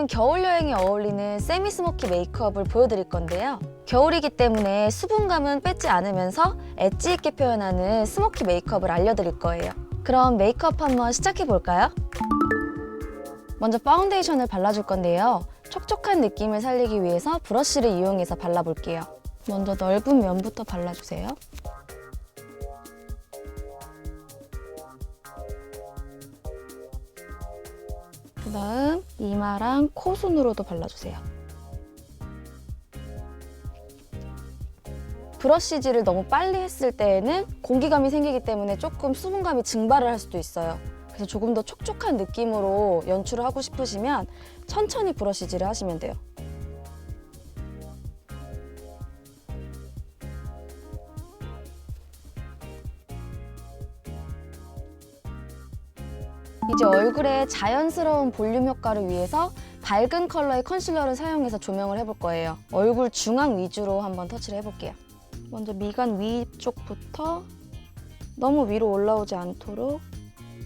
오늘은 겨울 여행에 어울리는 세미 스모키 메이크업을 보여드릴 건데요. 겨울이기 때문에 수분감은 뺏지 않으면서 엣지 있게 표현하는 스모키 메이크업을 알려드릴 거예요. 그럼 메이크업 한번 시작해 볼까요? 먼저 파운데이션을 발라줄 건데요. 촉촉한 느낌을 살리기 위해서 브러쉬를 이용해서 발라볼게요. 먼저 넓은 면부터 발라주세요. 그 다음 이마랑 코 순으로도 발라주세요. 브러쉬질을 너무 빨리 했을 때에는 공기감이 생기기 때문에 조금 수분감이 증발을 할 수도 있어요. 그래서 조금 더 촉촉한 느낌으로 연출을 하고 싶으시면 천천히 브러쉬질을 하시면 돼요. 이제 얼굴에 자연스러운 볼륨 효과를 위해서 밝은 컬러의 컨실러를 사용해서 조명을 해볼 거예요. 얼굴 중앙 위주로 한번 터치를 해볼게요. 먼저 미간 위쪽부터 너무 위로 올라오지 않도록,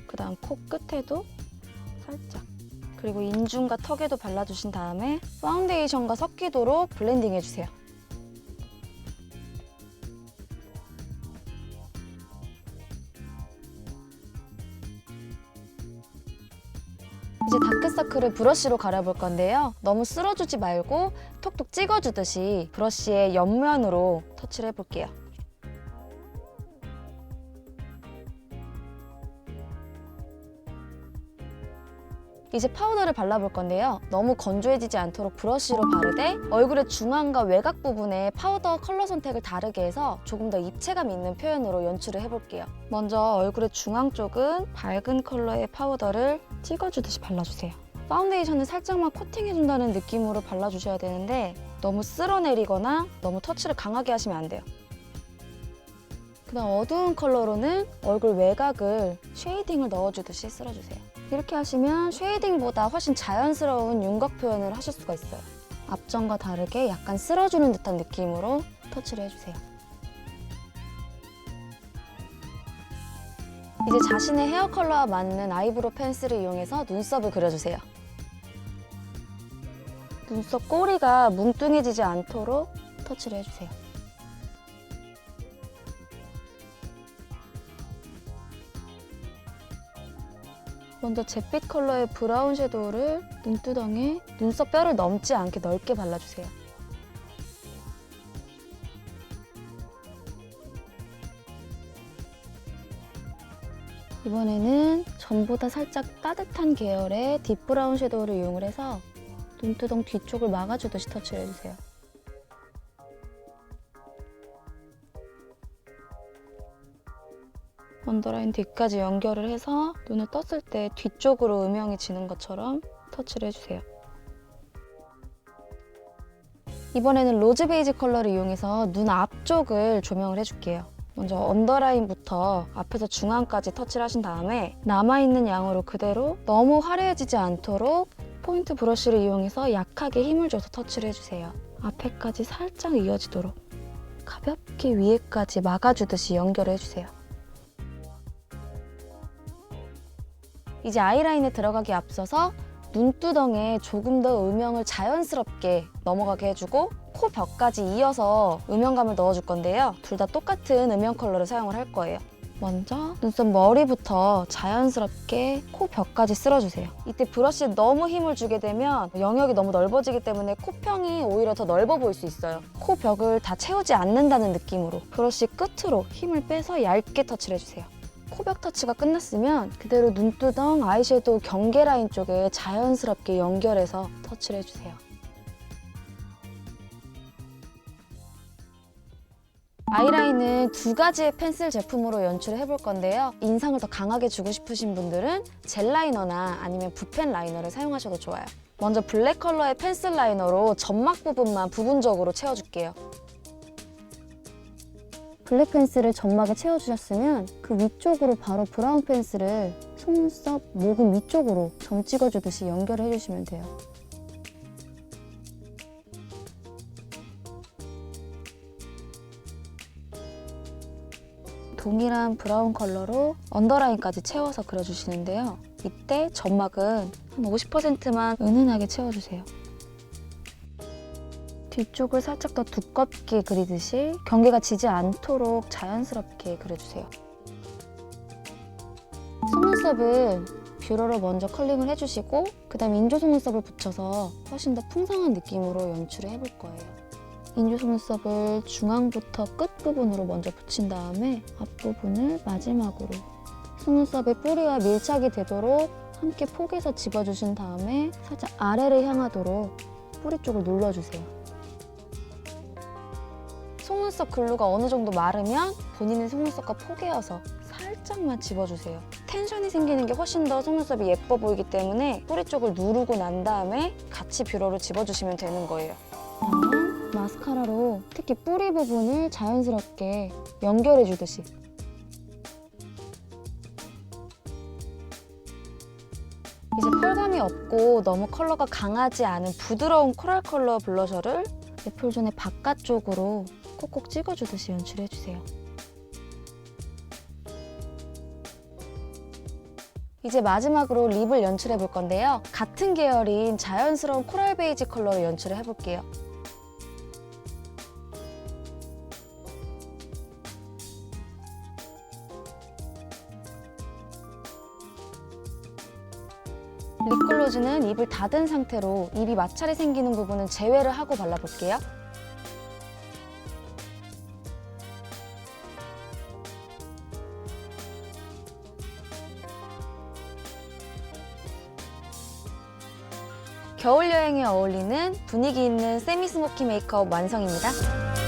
그 다음 코끝에도 살짝, 그리고 인중과 턱에도 발라주신 다음에 파운데이션과 섞이도록 블렌딩 해주세요. 이제 다크서클을 브러쉬로 가려볼 건데요. 너무 쓸어주지 말고 톡톡 찍어주듯이 브러쉬의 옆면으로 터치를 해볼게요. 이제 파우더를 발라볼 건데요. 너무 건조해지지 않도록 브러쉬로 바르되 얼굴의 중앙과 외곽 부분에 파우더 컬러 선택을 다르게 해서 조금 더 입체감 있는 표현으로 연출을 해볼게요. 먼저 얼굴의 중앙 쪽은 밝은 컬러의 파우더를 찍어주듯이 발라주세요. 파운데이션을 살짝만 코팅해준다는 느낌으로 발라주셔야 되는데 너무 쓸어내리거나 너무 터치를 강하게 하시면 안 돼요. 그다음 어두운 컬러로는 얼굴 외곽을 쉐이딩을 넣어주듯이 쓸어주세요. 이렇게 하시면 쉐이딩보다 훨씬 자연스러운 윤곽 표현을 하실 수가 있어요. 앞전과 다르게 약간 쓸어주는 듯한 느낌으로 터치를 해주세요. 이제 자신의 헤어 컬러와 맞는 아이브로우 펜슬을 이용해서 눈썹을 그려주세요. 눈썹 꼬리가 뭉뚱해지지 않도록 터치를 해주세요. 먼저 잿빛 컬러의 브라운 섀도우를 눈두덩에 눈썹 뼈를 넘지 않게 넓게 발라주세요. 이번에는 전보다 살짝 따뜻한 계열의 딥브라운 섀도우를 이용을 해서 눈두덩 뒤쪽을 막아주듯이 터치를 해주세요. 언더라인 뒤까지 연결을 해서 눈을 떴을 때 뒤쪽으로 음영이 지는 것처럼 터치를 해주세요. 이번에는 로즈 베이지 컬러를 이용해서 눈 앞쪽을 조명을 해줄게요. 먼저 언더라인부터 앞에서 중앙까지 터치를 하신 다음에 남아있는 양으로 그대로 너무 화려해지지 않도록 포인트 브러쉬를 이용해서 약하게 힘을 줘서 터치를 해주세요. 앞에까지 살짝 이어지도록 가볍게 위에까지 막아주듯이 연결을 해주세요. 이제 아이라인에 들어가기 앞서서 눈두덩에 조금 더 음영을 자연스럽게 넘어가게 해주고 코 벽까지 이어서 음영감을 넣어줄 건데요. 둘 다 똑같은 음영 컬러를 사용을 할 거예요. 먼저 눈썹 머리부터 자연스럽게 코 벽까지 쓸어주세요. 이때 브러쉬에 너무 힘을 주게 되면 영역이 너무 넓어지기 때문에 코평이 오히려 더 넓어 보일 수 있어요. 코 벽을 다 채우지 않는다는 느낌으로 브러쉬 끝으로 힘을 빼서 얇게 터치를 해주세요. 코벽 터치가 끝났으면 그대로 눈두덩, 아이섀도우 경계 라인 쪽에 자연스럽게 연결해서 터치를 해주세요. 아이라인은 두 가지의 펜슬 제품으로 연출을 해볼 건데요. 인상을 더 강하게 주고 싶으신 분들은 젤 라이너나 아니면 붓펜 라이너를 사용하셔도 좋아요. 먼저 블랙 컬러의 펜슬 라이너로 점막 부분만 부분적으로 채워줄게요. 블랙 펜슬을 점막에 채워주셨으면 그 위쪽으로 바로 브라운 펜슬을 속눈썹, 모근 위쪽으로 점 찍어주듯이 연결을 해주시면 돼요. 동일한 브라운 컬러로 언더라인까지 채워서 그려주시는데요. 이때 점막은 한 50%만 은은하게 채워주세요. 뒤쪽을 살짝 더 두껍게 그리듯이 경계가 지지 않도록 자연스럽게 그려주세요. 속눈썹은 뷰러로 먼저 컬링을 해주시고 그 다음에 인조 속눈썹을 붙여서 훨씬 더 풍성한 느낌으로 연출을 해볼 거예요. 인조 속눈썹을 중앙부터 끝부분으로 먼저 붙인 다음에 앞부분을 마지막으로 속눈썹의 뿌리와 밀착이 되도록 함께 포개서 집어주신 다음에 살짝 아래를 향하도록 뿌리 쪽을 눌러주세요. 속눈썹 글루가 어느 정도 마르면 본인의 속눈썹과 포개어서 살짝만 집어주세요. 텐션이 생기는 게 훨씬 더 속눈썹이 예뻐 보이기 때문에 뿌리 쪽을 누르고 난 다음에 같이 뷰러로 집어주시면 되는 거예요. 마스카라로 특히 뿌리 부분을 자연스럽게 연결해주듯이 이제 펄감이 없고 너무 컬러가 강하지 않은 부드러운 코랄 컬러 블러셔를 애플존의 바깥쪽으로 콕콕 찍어주듯이 연출해주세요. 이제 마지막으로 립을 연출해 볼 건데요. 같은 계열인 자연스러운 코랄 베이지 컬러로 연출을 해볼게요. 립글로즈는 입을 닫은 상태로 입이 마찰이 생기는 부분은 제외를 하고 발라볼게요. 겨울 여행에 어울리는 분위기 있는 세미 스모키 메이크업 완성입니다.